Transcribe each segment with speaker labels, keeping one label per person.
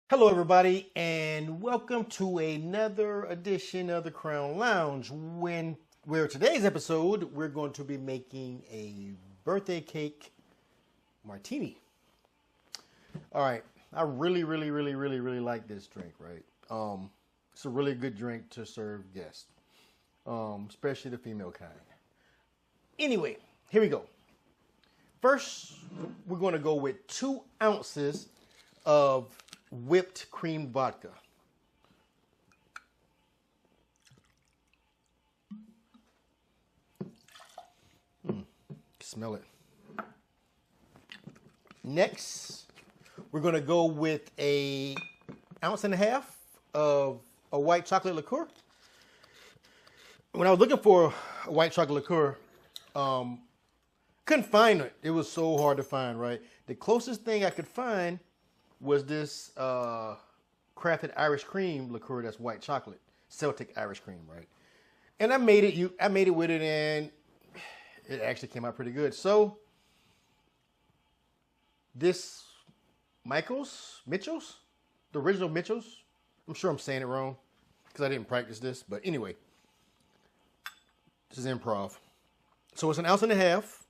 Speaker 1: Hello, everybody, and welcome to another edition of the Crown Lounge. Where today's episode, we're going to be making a birthday cake martini. All right, I really like this drink, right? It's a really good drink to serve guests, especially the female kind. Anyway, here we go. First, we're going to go with 2 ounces of whipped cream vodka. Smell it. Next, we're going to go with an ounce and a half of a white chocolate liqueur. When I was looking for a white chocolate liqueur, couldn't find it. It was so hard to find, right? The closest thing I could find was this crafted Irish cream liqueur that's white chocolate, Celtic Irish cream, right? And I made it with it, and it actually came out pretty good. So this Mitchell's, the original Mitchell's. I'm sure I'm saying it wrong because I didn't practice this, but anyway, this is improv. So it's an ounce and a half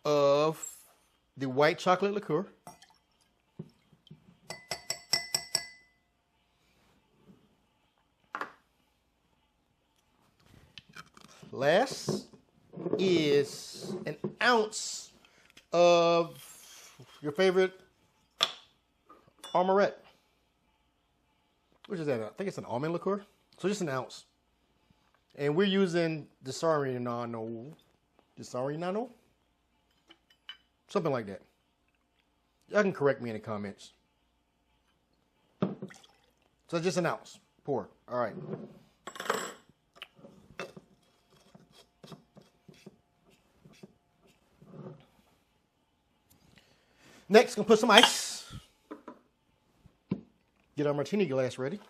Speaker 1: of the white chocolate liqueur. Last is an ounce of your favorite Amaretto. Which is that? I think it's an almond liqueur. So just an ounce. And we're using Desarignano. Something like that. Y'all can correct me in the comments. So just an ounce. Pour. All right. Next, gonna put some ice. Get our martini glass ready.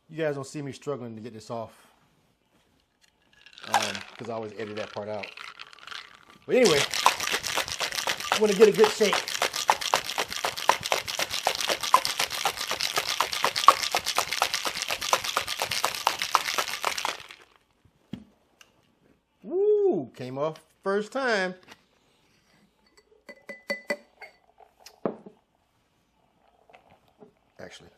Speaker 1: You guys don't see me struggling to get this off because I always edit that part out. But anyway, I want to get a good shake. Woo! Came off first time. Actually.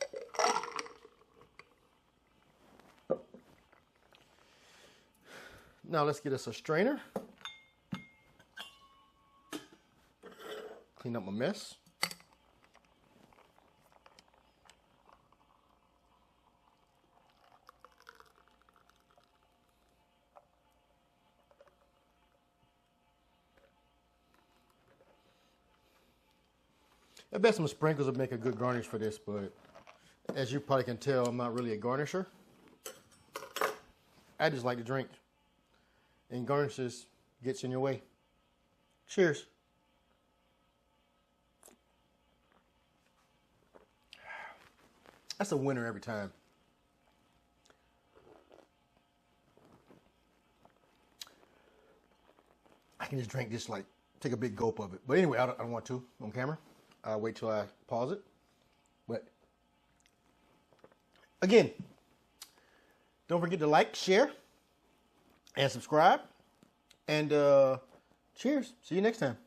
Speaker 1: Now let's get us a strainer. Clean up my mess. I bet some sprinkles would make a good garnish for this, but as you probably can tell, I'm not really a garnisher. I just like to drink. And garnishes gets in your way. Cheers. That's a winner every time. I can just drink this, like, take a big gulp of it. But anyway, I don't want to on camera. I'll wait till I pause it. But again, don't forget to like, share, and subscribe. And cheers. See you next time.